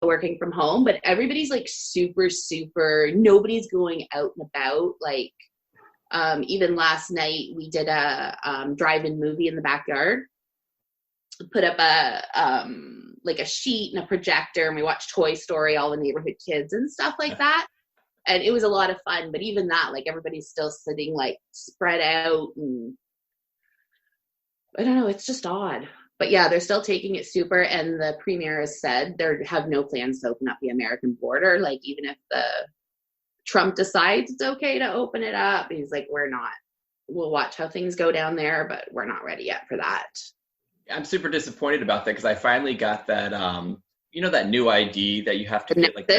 working from home, but everybody's like super, super, nobody's going out and about. Like, even last night we did a drive-in movie in the backyard, put up like a sheet and a projector, and we watched Toy Story, all the neighborhood kids and stuff like that. And it was a lot of fun, but even that, like, everybody's still sitting like spread out, and I don't know, it's just odd. But yeah, they're still taking it super, and the premier has said they have no plans to open up the American border. Like, even if the Trump decides it's okay to open it up, he's like, we'll watch how things go down there, but we're not ready yet for that. I'm super disappointed about that, because I finally got that, that new ID that you have to get, like,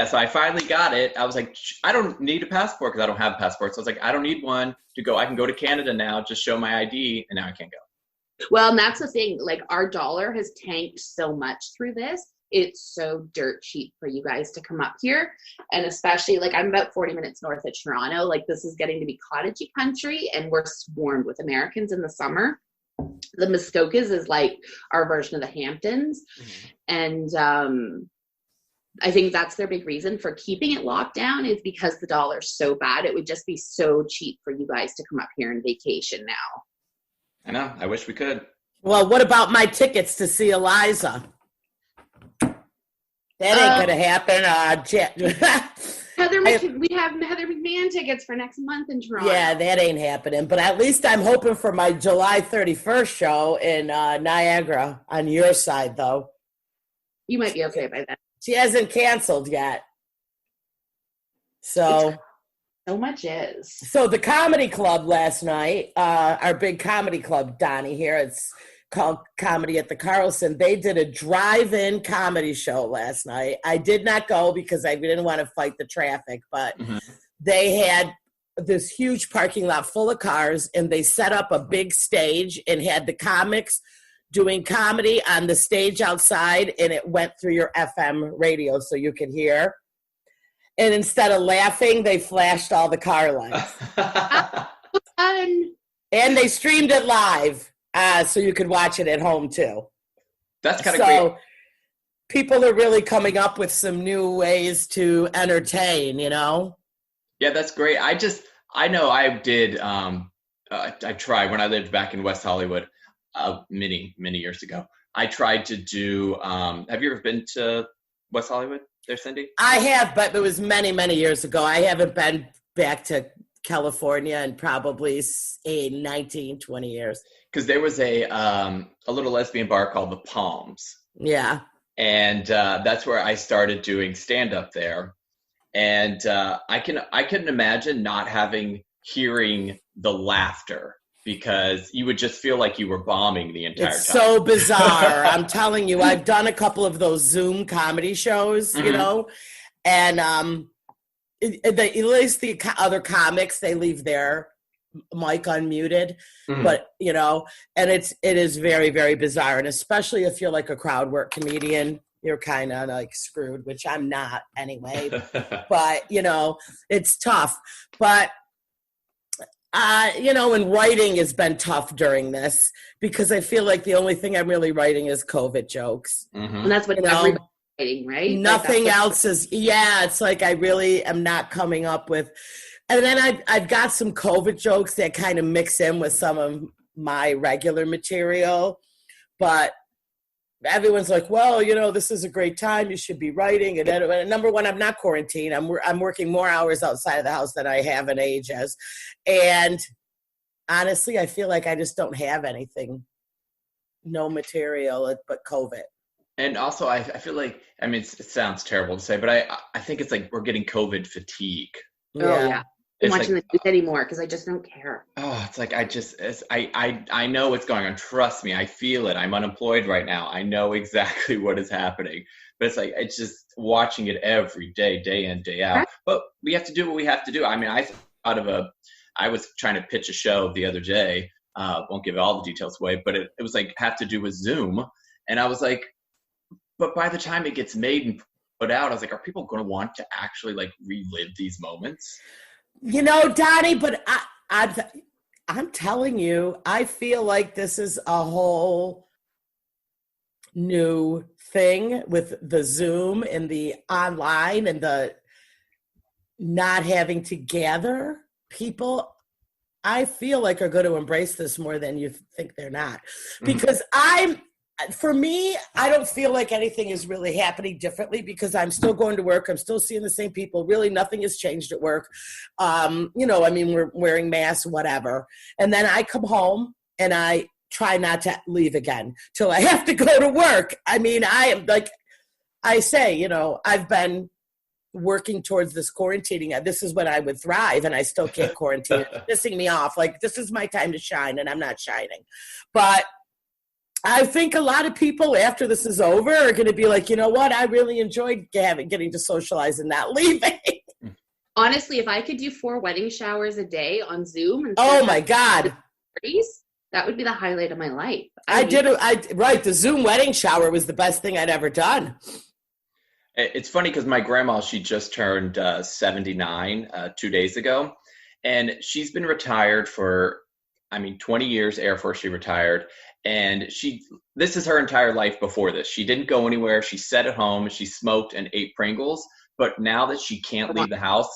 so I finally got it. I was like, I don't need a passport because I don't have a passport. So I was like, I don't need one to go. I can go to Canada now, just show my ID, and now I can't go. Well, and that's the thing, like, our dollar has tanked so much through this. It's so dirt cheap for you guys to come up here. And especially, like, I'm about 40 minutes north of Toronto. Like, this is getting to be cottagey country, and we're swarmed with Americans in the summer. The Muskokas is like our version of the Hamptons. Mm-hmm. And I think that's their big reason for keeping it locked down, is because the dollar's so bad. It would just be so cheap for you guys to come up here and vacation now. I know. I wish we could. Well, what about my tickets to see Eliza? That ain't gonna happen. We have Heather McMahon tickets for next month in Toronto. Yeah, that ain't happening. But at least I'm hoping for my July 31st show in Niagara on your side, though. You might be okay by then. She hasn't canceled yet. So much is. So the comedy club last night, our big comedy club, Donny here, it's called Comedy at the Carlson. They did a drive-in comedy show last night. I did not go because I didn't want to fight the traffic, but they had this huge parking lot full of cars, and they set up a big stage and had the comics doing comedy on the stage outside, and it went through your FM radio so you could hear. And instead of laughing, they flashed all the car lights. And they streamed it live, so you could watch it at home too. That's kind of great. So people are really coming up with some new ways to entertain, you know? Yeah, that's great. I know I did, I tried when I lived back in West Hollywood many years ago. I tried to do, have you ever been to West Hollywood there, Cindy? I have, but it was many years ago. I haven't been back to California in probably 19, 20 years. Because there was a little lesbian bar called The Palms. Yeah. And that's where I started doing stand-up there. And I couldn't imagine not hearing the laughter, because you would just feel like you were bombing the entire time. It's so bizarre. I'm telling you, I've done a couple of those Zoom comedy shows, you know, and at least the other comics, they leave their mic unmuted, but you know, and it is very, very bizarre. And especially if you're like a crowd work comedian, you're kind of like screwed, which I'm not anyway, but you know, it's tough. But you know, and writing has been tough during this, because I feel like the only thing I'm really writing is COVID jokes. And that's what everybody's writing, right? Nothing else is, it's like I really am not coming up with. And then I've got some COVID jokes that kind of mix in with some of my regular material. But everyone's like, well, you know, this is a great time. You should be writing. And number one, I'm not quarantined. I'm working more hours outside of the house than I have in ages. And honestly, I feel like I just don't have anything, no material but COVID. And also, I feel like, I mean, it sounds terrible to say, but I think it's like we're getting COVID fatigue. Yeah. I'm watching the news anymore because I just don't care. Oh, it's like I know what's going on. Trust me, I feel it. I'm unemployed right now. I know exactly what is happening. But it's like, it's just watching it every day, day in, day out. But we have to do what we have to do. I mean, I was trying to pitch a show the other day. Won't give all the details away, but it was like have to do with Zoom. And I was like, but by the time it gets made and put out, I was like, are people going to want to actually like relive these moments? You know, Donnie, but I'm telling you, I feel like this is a whole new thing with the Zoom and the online and the not having to gather people, I feel like are going to embrace this more than you think they're not. Because for me, I don't feel like anything is really happening differently because I'm still going to work. I'm still seeing the same people. Really, nothing has changed at work. We're wearing masks, whatever. And then I come home and I try not to leave again till I have to go to work. I mean, I am like, I say, I've been working towards this quarantining. This is when I would thrive, and I still can't quarantine. It's pissing me off. Like, this is my time to shine, and I'm not shining. But I think a lot of people after this is over are going to be like, you know what? I really enjoyed getting to socialize and not leaving. Honestly, if I could do 4 wedding showers a day on Zoom, and oh my God, parties, that would be the highlight of my life. The Zoom wedding shower was the best thing I'd ever done. It's funny because my grandma, she just turned 79 2 days ago, and she's been retired for, 20 years, Air Force, she retired. And this is her entire life before this. She didn't go anywhere. She sat at home. She smoked and ate Pringles. But now that she can't leave the house,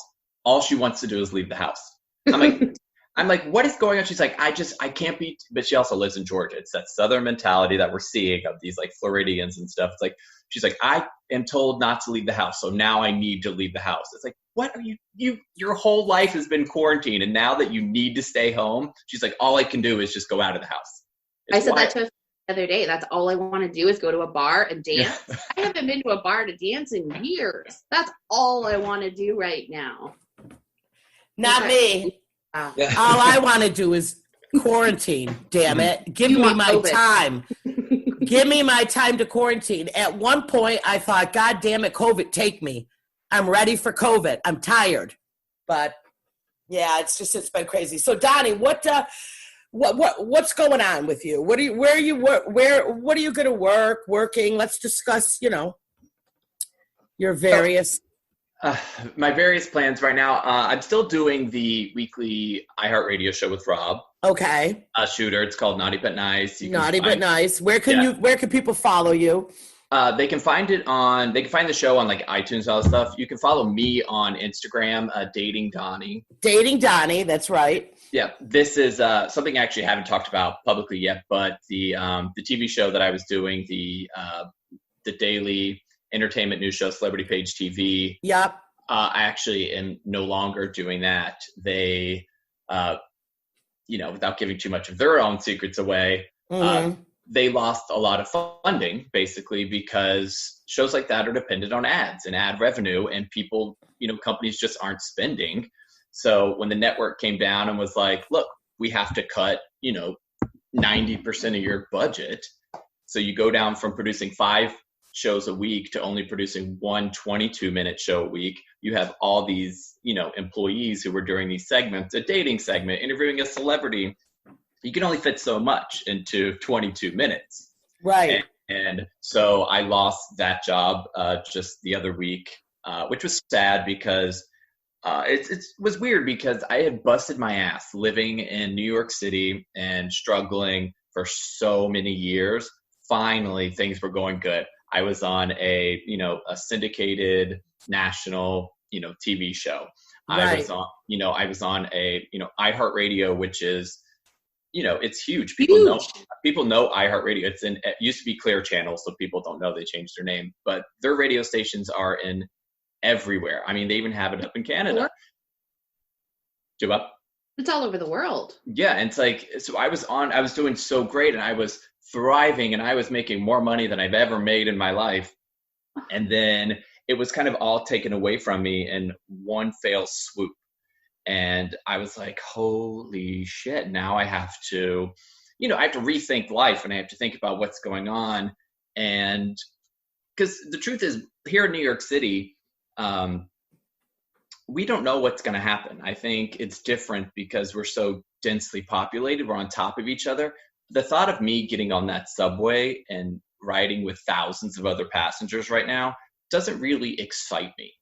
all she wants to do is leave the house. I'm like, what is going on? She's like, I can't be. But she also lives in Georgia. It's that Southern mentality that we're seeing of these like Floridians and stuff. It's like, she's like, I am told not to leave the house, so now I need to leave the house. It's like, what are your whole life has been quarantined, and now that you need to stay home, she's like, all I can do is just go out of the house. I said that to her the other day. That's all I want to do is go to a bar and dance. I haven't been to a bar to dance in years. That's all I want to do right now. Not me. All I want to do is quarantine, damn it. Give me my time. Give me my time to quarantine. At one point, I thought, God damn it, COVID, take me. I'm ready for COVID. I'm tired. But, yeah, it's been crazy. So, Donny, what's going on with you? What are you going to working? Let's discuss, your various. My various plans right now. I'm still doing the weekly iHeartRadio show with Rob. Okay. Shooter. It's called Naughty But Nice. Naughty But Nice. Where can people follow you? They can find the show on like iTunes and all that stuff. You can follow me on Instagram, Dating Donny. Dating Donny, that's right. Yeah, this is something I actually haven't talked about publicly yet, but the TV show that I was doing, the daily entertainment news show, Celebrity Page TV. Yep. I actually am no longer doing that. They, without giving too much of their own secrets away, they lost a lot of funding basically because shows like that are dependent on ads and ad revenue, and people, companies just aren't spending. So when the network came down and was like, look, we have to cut, 90% of your budget. So you go down from producing 5 shows a week to only producing 1 22-minute show a week. You have all these, employees who were doing these segments, a dating segment, interviewing a celebrity. You can only fit so much into 22 minutes. Right. And so I lost that job just the other week, which was sad because it was weird because I had busted my ass living in New York City and struggling for so many years. Finally, things were going good. I was on a syndicated national, TV show. Right. I was on a, iHeartRadio, which is, it's huge. People know iHeartRadio. It used to be Clear Channel, so people don't know they changed their name, but their radio stations are in everywhere. I mean, they even have it up in Canada. Do up? It's all over the world. Yeah, and it's like, so I was doing so great, and I was thriving, and I was making more money than I've ever made in my life. And then it was kind of all taken away from me in one fell swoop. And I was like, holy shit, now I have to, I have to rethink life, and I have to think about what's going on. And because the truth is, here in New York City, we don't know what's going to happen. I think it's different because we're so densely populated. We're on top of each other. The thought of me getting on that subway and riding with thousands of other passengers right now doesn't really excite me.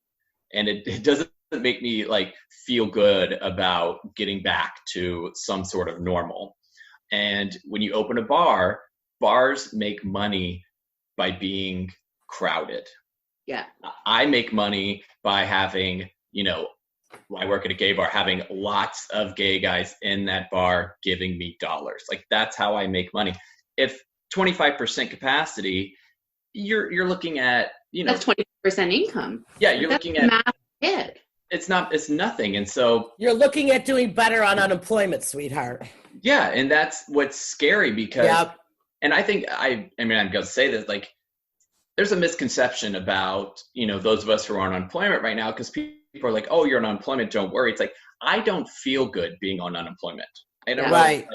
And it doesn't make me like feel good about getting back to some sort of normal. And when you open a bar, bars make money by being crowded. Yeah. I make money by having, I work at a gay bar, having lots of gay guys in that bar giving me dollars. Like, that's how I make money. If 25% capacity, you're looking at, that's 20% income. Yeah, you're looking at math hit. It's nothing. And so you're looking at doing better on unemployment, sweetheart. Yeah, and that's what's scary because and I think I'm going to say this, like, there's a misconception about, those of us who are on unemployment right now, because people are like, oh, you're on unemployment, don't worry. It's like, I don't feel good being on unemployment. I don't know. Like,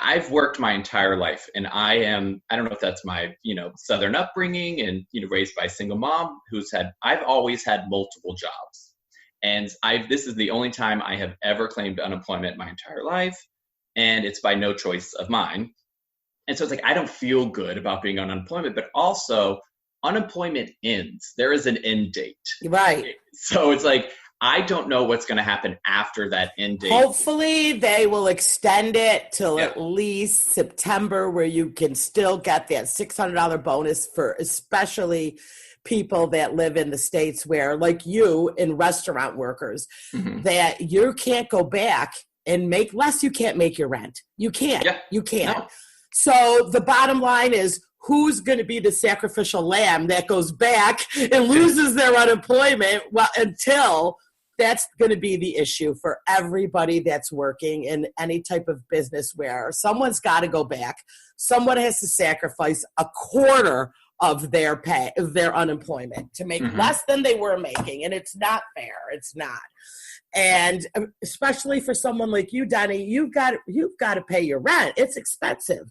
I've worked my entire life, and I don't know if that's my, Southern upbringing and, raised by a single mom I've always had multiple jobs. And this is the only time I have ever claimed unemployment my entire life. And it's by no choice of mine. And so it's like, I don't feel good about being on unemployment, but also unemployment ends. There is an end date. Right. So it's like, I don't know what's going to happen after that end date. Hopefully they will extend it till at least September, where you can still get that $600 bonus for especially people that live in the states where, like you and restaurant workers, that you can't go back and make less. You can't make your rent. You can't. Yeah. You can't. No. So the bottom line is, who's going to be the sacrificial lamb that goes back and loses their unemployment? Well, until that's going to be the issue for everybody that's working in any type of business, where someone's got to go back. Someone has to sacrifice a quarter of their pay, of their unemployment, to make less than they were making. And it's not fair. It's not. And especially for someone like you, Donny, you've got to pay your rent. It's expensive.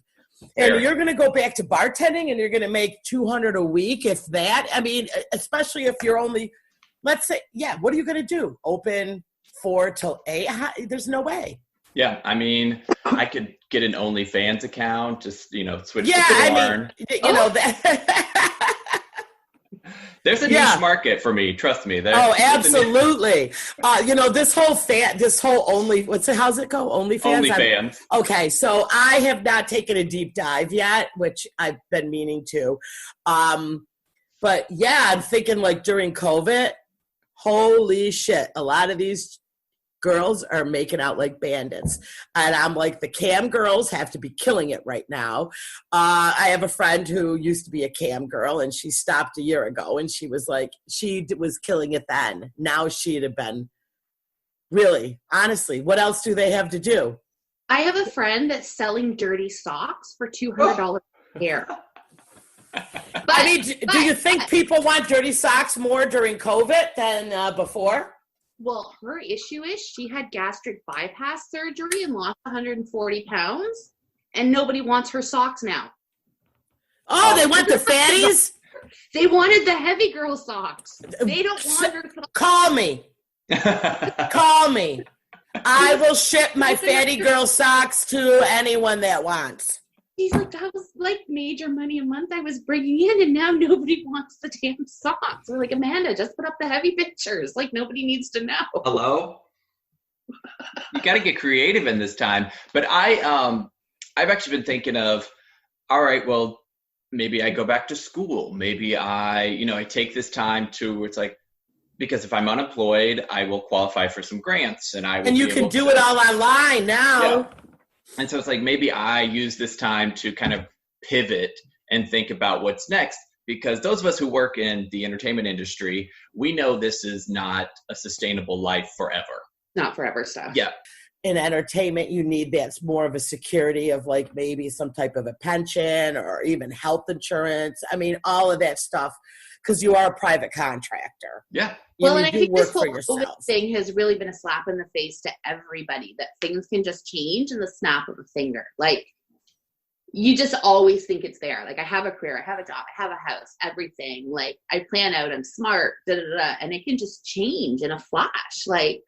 And you're going to go back to bartending and you're going to make $200 a week, if that. I mean, especially if you're only, let's say, what are you going to do? Open 4 till 8? There's no way. Yeah, I mean, I could get an OnlyFans account, just, switch to porn. There's a niche market for me. Trust me. Absolutely. This whole how's it go? OnlyFans. Okay, so I have not taken a deep dive yet, which I've been meaning to. But I'm thinking, like, during COVID, holy shit, a lot of these girls are making out like bandits. And I'm like, the cam girls have to be killing it right now. I have a friend who used to be a cam girl, and she stopped a year ago, and she was like, she was killing it then. Now she'd have been, really, honestly, what else do they have to do? I have a friend that's selling dirty socks for $200 a pair. Do you think people want dirty socks more during COVID than before? Well, her issue is she had gastric bypass surgery and lost 140 pounds, and nobody wants her socks now. Oh, they want the fatties? They wanted the heavy girl socks. They don't want her socks. Call me. Call me. I will ship my fatty girl socks to anyone that wants. He's like, that was like major money a month I was bringing in, and now nobody wants the damn socks. We're like, Amanda, just put up the heavy pictures. Like, nobody needs to know. Hello? You got to get creative in this time. But I've actually been thinking of, all right, well, maybe I go back to school. Maybe I take this time to, it's like, because if I'm unemployed, I will qualify for some grants, and you can do it all online now. Yeah. And so it's like, maybe I use this time to kind of pivot and think about what's next, because those of us who work in the entertainment industry, we know this is not a sustainable life forever. Not forever stuff. Yeah. In entertainment, you need that's more of a security of, like, maybe some type of a pension or even health insurance. I mean, all of that stuff, because you are a private contractor. Yeah. Well, and I think this whole COVID thing has really been a slap in the face to everybody, that things can just change in the snap of a finger. Like, you just always think it's there. Like, I have a career, I have a job, I have a house, everything. Like, I plan out, I'm smart, and it can just change in a flash. Like,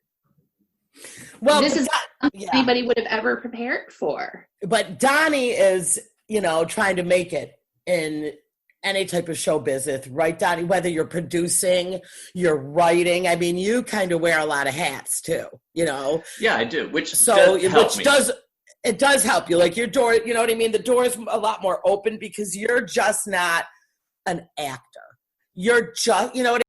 well, this is not something anybody would have ever prepared for. But Donny is, trying to make it in any type of show business, right, Donny? Whether you're producing, you're writing. I mean, you kind of wear a lot of hats too, Yeah, I do. Which does help you. Like, your door, you know what I mean? The door is a lot more open because you're just not an actor. You're just, you know what